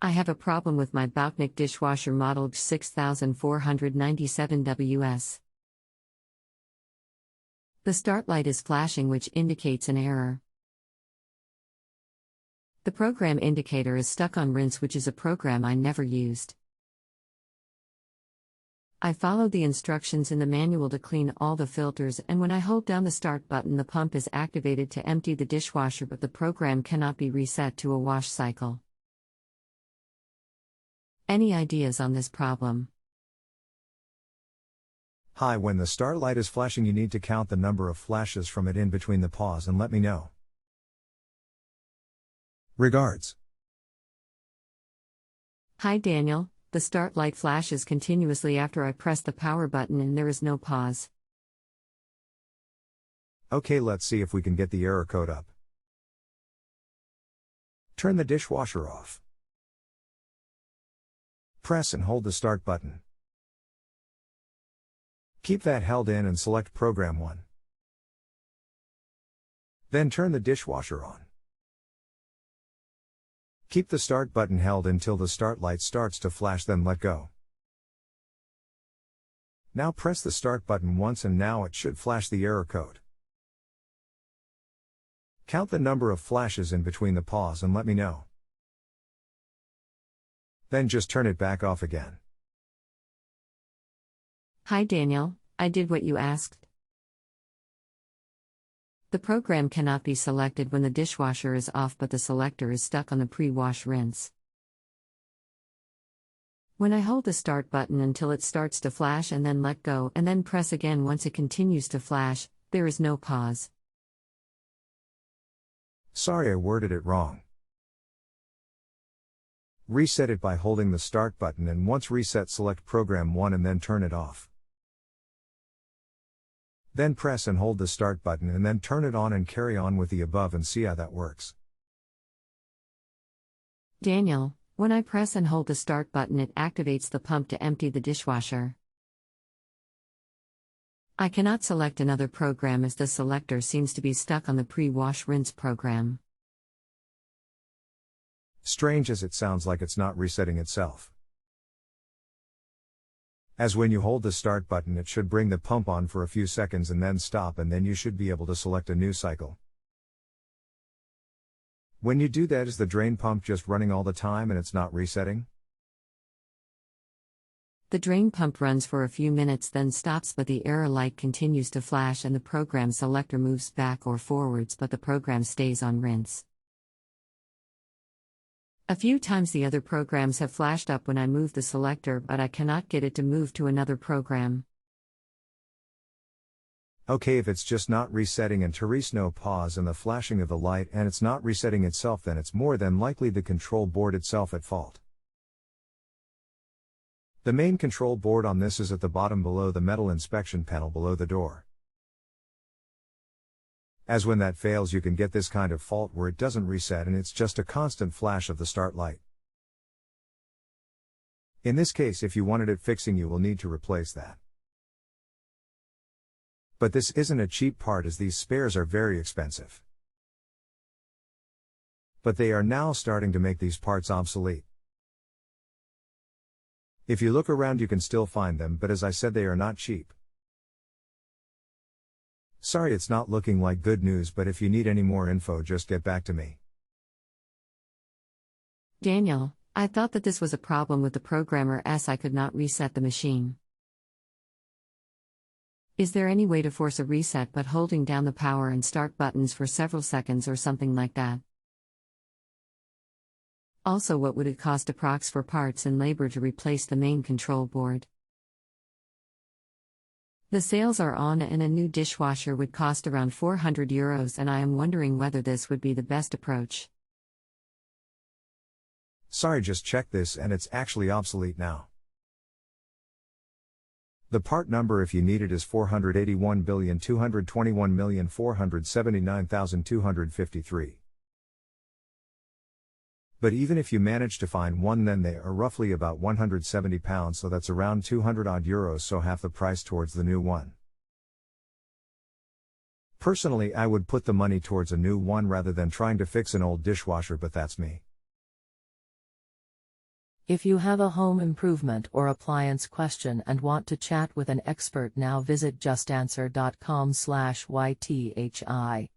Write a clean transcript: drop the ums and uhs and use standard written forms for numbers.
I have a problem with my Bauknecht dishwasher model 6497 WS. The start light is flashing, which indicates an error. The program indicator is stuck on rinse, which is a program I never used. I followed the instructions in the manual to clean all the filters, and when I hold down the start button, the pump is activated to empty the dishwasher, but the program cannot be reset to a wash cycle. Any ideas on this problem? Hi, when the start light is flashing, you need to count the number of flashes from it in between the pause and let me know. Regards. Hi Daniel, the start light flashes continuously after I press the power button and there is no pause. Okay, let's see if we can get the error code up. Turn the dishwasher off. Press and hold the start button. Keep that held in and select Program 1. Then turn the dishwasher on. Keep the start button held until the start light starts to flash, then let go. Now press the start button once and now it should flash the error code. Count the number of flashes in between the pause and let me know. Then just turn it back off again. Hi Daniel, I did what you asked. The program cannot be selected when the dishwasher is off, but the selector is stuck on the pre-wash rinse. When I hold the start button until it starts to flash and then let go and then press again once it continues to flash, there is no pause. Sorry, I worded it wrong. Reset it by holding the start button, and once reset, select Program 1 and then turn it off. Then press and hold the start button and then turn it on and carry on with the above and see how that works. Daniel, when I press and hold the start button, it activates the pump to empty the dishwasher. I cannot select another program as the selector seems to be stuck on the pre-wash rinse program. Strange as it sounds, like it's not resetting itself. As when you hold the start button, it should bring the pump on for a few seconds and then stop, and then you should be able to select a new cycle. When you do that, is the drain pump just running all the time and it's not resetting? The drain pump runs for a few minutes then stops, but the error light continues to flash and the program selector moves back or forwards, but the program stays on rinse. A few times the other programs have flashed up when I move the selector, but I cannot get it to move to another program. Okay, if it's just not resetting and Therese no pause and the flashing of the light and it's not resetting itself, then it's more than likely the control board itself at fault. The main control board on this is at the bottom below the metal inspection panel below the door. As when that fails, you can get this kind of fault where it doesn't reset and it's just a constant flash of the start light. In this case, if you wanted it fixing, you will need to replace that. But this isn't a cheap part, as these spares are very expensive. But they are now starting to make these parts obsolete. If you look around, you can still find them, but as I said, they are not cheap. Sorry, it's not looking like good news, but if you need any more info, just get back to me. Daniel, I thought that this was a problem with the programmer as I could not reset the machine. Is there any way to force a reset but holding down the power and start buttons for several seconds or something like that? Also, what would it cost approx for parts and labor to replace the main control board? The sales are on and a new dishwasher would cost around €400, and I am wondering whether this would be the best approach. Sorry, just check this and it's actually obsolete now. The part number, if you need it, is 481,221,479,253. But even if you manage to find one, then they are roughly about £170, so that's around €200, so half the price towards the new one. Personally, I would put the money towards a new one rather than trying to fix an old dishwasher, but that's me. If you have a home improvement or appliance question and want to chat with an expert, now visit justanswer.com/YTHI.